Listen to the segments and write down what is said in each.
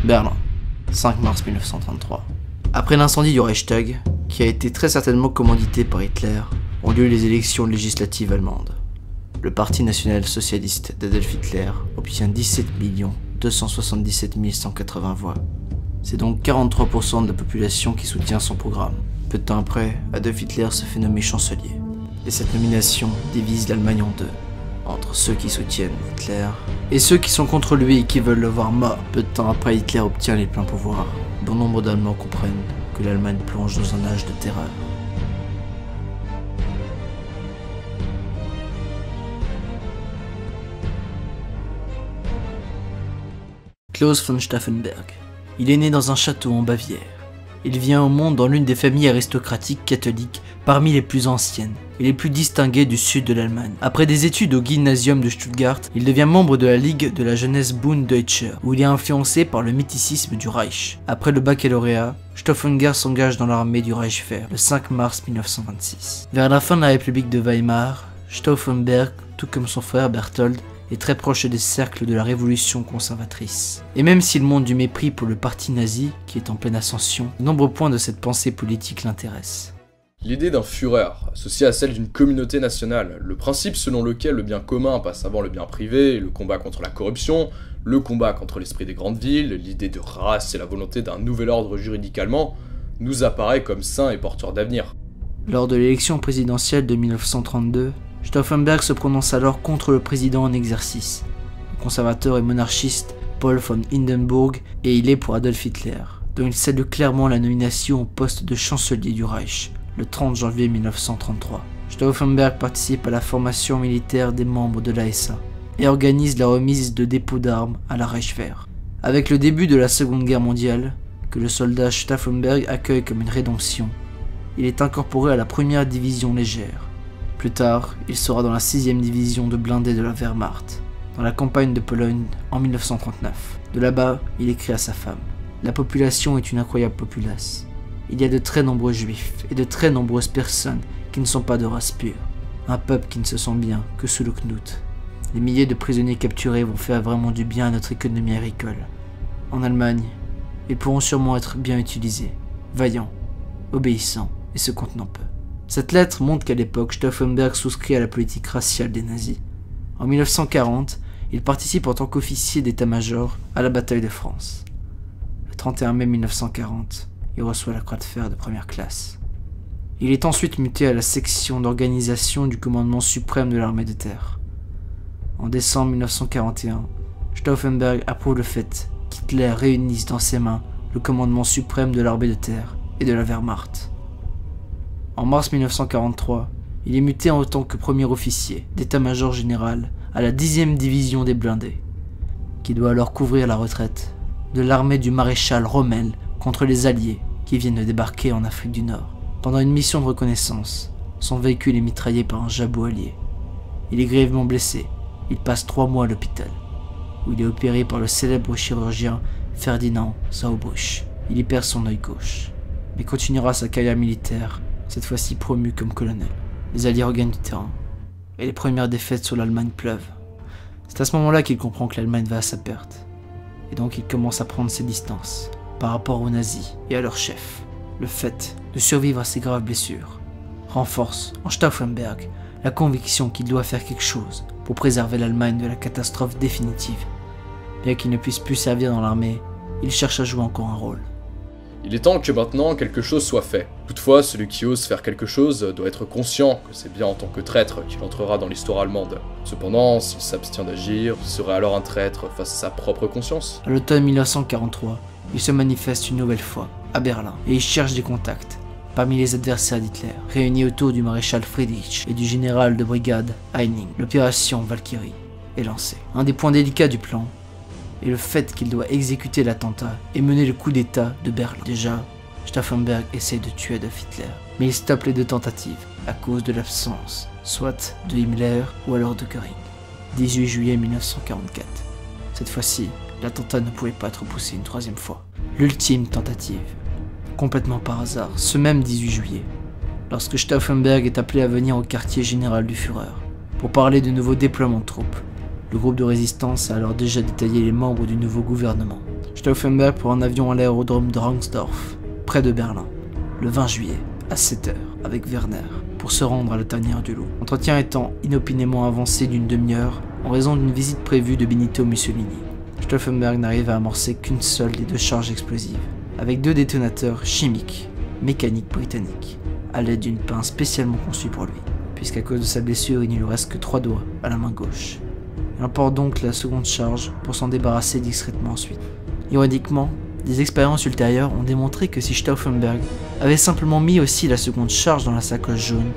Berlin, 5 mars 1933. Après l'incendie du Reichstag, qui a été très certainement commandité par Hitler, ont lieu les élections législatives allemandes. Le Parti national-socialiste d'Adolf Hitler obtient 17 277 180 voix. C'est donc 43% de la population qui soutient son programme. Peu de temps après, Adolf Hitler se fait nommer chancelier. Et cette nomination divise l'Allemagne en deux, entre ceux qui soutiennent Hitler et ceux qui sont contre lui et qui veulent le voir mort. Peu de temps après, Hitler obtient les pleins pouvoirs. Bon nombre d'Allemands comprennent que l'Allemagne plonge dans un âge de terreur. Klaus von Stauffenberg. Il est né dans un château en Bavière. Il vient au monde dans l'une des familles aristocratiques catholiques parmi les plus anciennes et les plus distinguées du sud de l'Allemagne. Après des études au Gymnasium de Stuttgart, il devient membre de la Ligue de la jeunesse Bund Deutscher, où il est influencé par le mythicisme du Reich. Après le baccalauréat, Stauffenberg s'engage dans l'armée du Reichswehr le 5 mars 1926. Vers la fin de la République de Weimar, Stauffenberg, tout comme son frère Berthold, est très proche des cercles de la révolution conservatrice. Et même s'il montre du mépris pour le parti nazi, qui est en pleine ascension, de nombreux points de cette pensée politique l'intéressent. L'idée d'un Führer, associée à celle d'une communauté nationale, le principe selon lequel le bien commun passe avant le bien privé, le combat contre la corruption, le combat contre l'esprit des grandes villes, l'idée de race et la volonté d'un nouvel ordre juridique allemand, nous apparaît comme sain et porteur d'avenir. Lors de l'élection présidentielle de 1932, Stauffenberg se prononce alors contre le président en exercice, le conservateur et monarchiste Paul von Hindenburg, et il est pour Adolf Hitler, dont il salue clairement la nomination au poste de chancelier du Reich, le 30 janvier 1933. Stauffenberg participe à la formation militaire des membres de l'ASA et organise la remise de dépôts d'armes à la Reichswehr. Avec le début de la Seconde Guerre mondiale, que le soldat Stauffenberg accueille comme une rédemption, il est incorporé à la première division légère. Plus tard, il sera dans la 6e division de blindés de la Wehrmacht, dans la campagne de Pologne en 1939. De là-bas, il écrit à sa femme « La population est une incroyable populace. Il y a de très nombreux juifs et de très nombreuses personnes qui ne sont pas de race pure. Un peuple qui ne se sent bien que sous le knut. Les milliers de prisonniers capturés vont faire vraiment du bien à notre économie agricole. En Allemagne, ils pourront sûrement être bien utilisés, vaillants, obéissants et se contenant peu. » Cette lettre montre qu'à l'époque, Stauffenberg souscrit à la politique raciale des nazis. En 1940, il participe en tant qu'officier d'état-major à la bataille de France. Le 31 mai 1940, il reçoit la croix de fer de première classe. Il est ensuite muté à la section d'organisation du commandement suprême de l'armée de terre. En décembre 1941, Stauffenberg approuve le fait qu'Hitler réunisse dans ses mains le commandement suprême de l'armée de terre et de la Wehrmacht. En mars 1943, il est muté en tant que premier officier d'état-major général à la 10e division des blindés, qui doit alors couvrir la retraite de l'armée du maréchal Rommel contre les Alliés qui viennent de débarquer en Afrique du Nord. Pendant une mission de reconnaissance, son véhicule est mitraillé par un jabot allié. Il est grièvement blessé. Il passe 3 mois à l'hôpital, où il est opéré par le célèbre chirurgien Ferdinand Sauerbruch. Il y perd son œil gauche, mais continuera sa carrière militaire, cette fois-ci promu comme colonel. Les Alliés regagnent du terrain, et les premières défaites sur l'Allemagne pleuvent. C'est à ce moment-là qu'il comprend que l'Allemagne va à sa perte, et donc il commence à prendre ses distances par rapport aux nazis et à leur chef. Le fait de survivre à ces graves blessures renforce en Stauffenberg la conviction qu'il doit faire quelque chose pour préserver l'Allemagne de la catastrophe définitive. Bien qu'il ne puisse plus servir dans l'armée, il cherche à jouer encore un rôle. Il est temps que maintenant quelque chose soit fait. Toutefois, celui qui ose faire quelque chose doit être conscient que c'est bien en tant que traître qu'il entrera dans l'histoire allemande. Cependant, s'il s'abstient d'agir, il serait alors un traître face à sa propre conscience. À l'automne 1943, il se manifeste une nouvelle fois, à Berlin, et il cherche des contacts parmi les adversaires d'Hitler, réunis autour du maréchal Friedrich et du général de brigade Heining. L'opération Valkyrie est lancée. Un des points délicats du plan est le fait qu'il doit exécuter l'attentat et mener le coup d'état de Berlin. Déjà, Stauffenberg essaie de tuer Adolf Hitler, mais il stoppe les 2 tentatives à cause de l'absence, soit de Himmler ou alors de Göring. 18 juillet 1944. Cette fois-ci, l'attentat ne pouvait pas être repoussé une 3e fois. L'ultime tentative. Complètement par hasard, ce même 18 juillet, lorsque Stauffenberg est appelé à venir au quartier général du Führer pour parler de nouveaux déploiements de troupes. Le groupe de résistance a alors déjà détaillé les membres du nouveau gouvernement. Stauffenberg prend un avion à l'aérodrome de Rangsdorf, près de Berlin, le 20 juillet, à 7h, avec Werner, pour se rendre à la tanière du loup. L'entretien étant inopinément avancé d'une demi-heure en raison d'une visite prévue de Benito Mussolini. Stauffenberg n'arrive à amorcer qu'une seule des 2 charges explosives, avec 2 détonateurs chimiques, mécaniques britanniques, à l'aide d'une pince spécialement conçue pour lui, puisqu'à cause de sa blessure, il ne lui reste que 3 doigts à la main gauche. Il emporte donc la seconde charge pour s'en débarrasser discrètement ensuite. Ironiquement, des expériences ultérieures ont démontré que si Stauffenberg avait simplement mis aussi la seconde charge dans la sacoche jaune,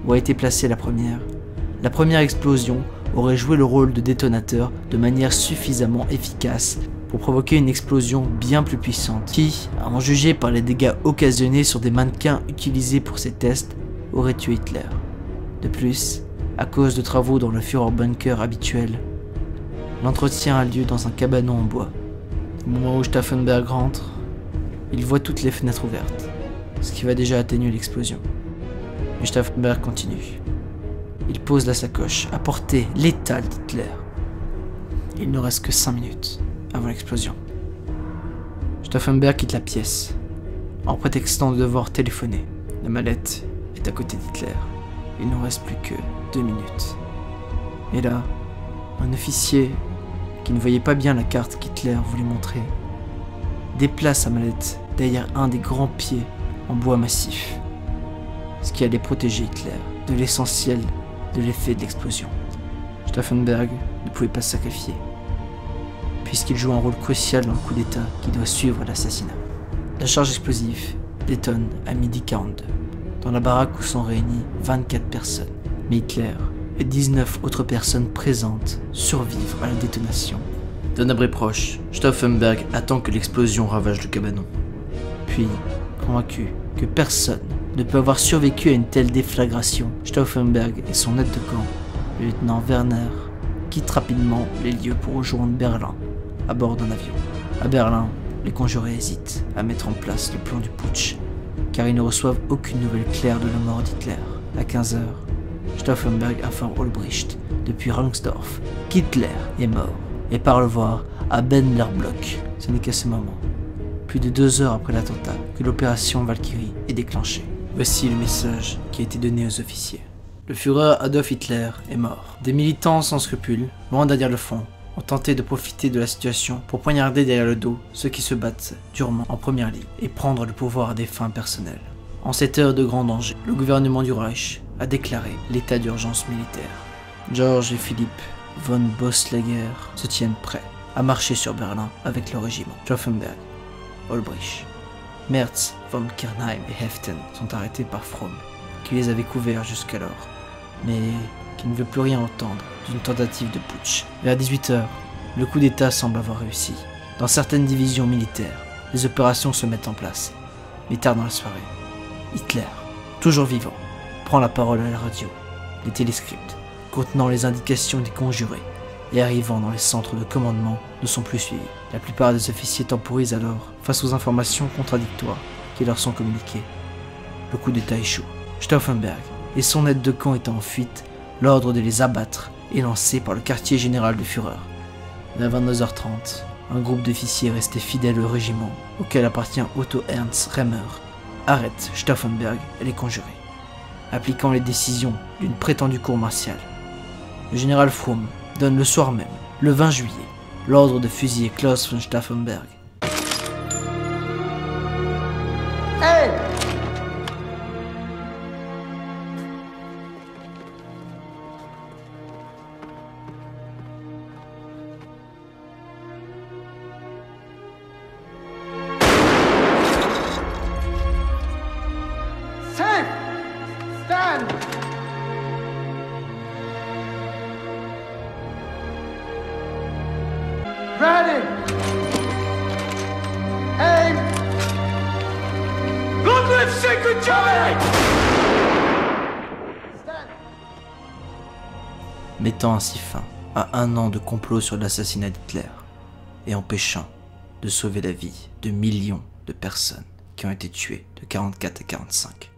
où a été placée la première explosion aurait joué le rôle de détonateur de manière suffisamment efficace pour provoquer une explosion bien plus puissante qui, à en juger par les dégâts occasionnés sur des mannequins utilisés pour ces tests, aurait tué Hitler. De plus, à cause de travaux dans le Führerbunker habituel, l'entretien a lieu dans un cabanon en bois. Au moment où Stauffenberg rentre, il voit toutes les fenêtres ouvertes, ce qui va déjà atténuer l'explosion. Mais Stauffenberg continue. Il pose la sacoche à portée létale d'Hitler. Il ne reste que 5 minutes avant l'explosion. Stauffenberg quitte la pièce, en prétextant de devoir téléphoner. La mallette est à côté d'Hitler. Il ne reste plus que 2 minutes. Et là, un officier, qui ne voyait pas bien la carte qu'Hitler voulait montrer, déplace sa mallette derrière un des grands pieds en bois massif, ce qui allait protéger Hitler de l'essentiel de l'effet de l'explosion. Stauffenberg ne pouvait pas se sacrifier, puisqu'il joue un rôle crucial dans le coup d'état qui doit suivre l'assassinat. La charge explosive détonne à 12h42, dans la baraque où sont réunies 24 personnes, mais Hitler et 19 autres personnes présentes survivent à la détonation. D'un abri proche, Stauffenberg attend que l'explosion ravage le cabanon. Puis, convaincu que personne ne peut avoir survécu à une telle déflagration, Stauffenberg et son aide de camp, le lieutenant Werner, quittent rapidement les lieux pour rejoindre Berlin à bord d'un avion. À Berlin, les conjurés hésitent à mettre en place le plan du putsch, car ils ne reçoivent aucune nouvelle claire de la mort d'Hitler. À 15h, Stauffenberg informe Olbricht depuis Rangsdorf qu'Hitler est mort et part le voir à Benlerblock. Ce n'est qu'à ce moment, plus de 2 heures après l'attentat, que l'opération Valkyrie est déclenchée. Voici le message qui a été donné aux officiers. Le Führer Adolf Hitler est mort. Des militants sans scrupules, loin derrière le front, ont tenté de profiter de la situation pour poignarder derrière le dos ceux qui se battent durement en première ligne et prendre le pouvoir à des fins personnelles. En cette heure de grand danger, le gouvernement du Reich a déclaré l'état d'urgence militaire. George et Philipp von Boeselager se tiennent prêts à marcher sur Berlin avec le régiment. Stauffenberg, Olbricht, Merz von Kernheim et Heften sont arrêtés par Fromm, qui les avait couverts jusqu'alors, mais qui ne veut plus rien entendre d'une tentative de putsch. Vers 18h, le coup d'état semble avoir réussi. Dans certaines divisions militaires, les opérations se mettent en place. Mais tard dans la soirée, Hitler, toujours vivant, prend la parole à la radio. Les téléscripts, contenant les indications des conjurés et arrivant dans les centres de commandement, ne sont plus suivis. La plupart des officiers temporisent alors face aux informations contradictoires qui leur sont communiquées. Le coup d'état échoue. Stauffenberg et son aide de camp étant en fuite, l'ordre de les abattre est lancé par le quartier général du Führer. Vers 22h30, un groupe d'officiers restés fidèles au régiment, auquel appartient Otto Ernst Remmer, arrête Stauffenberg et les conjurés, appliquant les décisions d'une prétendue cour martiale. Le général Fromm donne le soir même, le 20 juillet, l'ordre de fusiller Klaus von Stauffenberg. Hey! Safe! Stand! Ready! Aim! Long live Secret Germany! Stand! Mettant ainsi fin à 1 an de complot sur l'assassinat d'Hitler et empêchant de sauver la vie de millions de personnes qui ont été tuées de 44 à 45.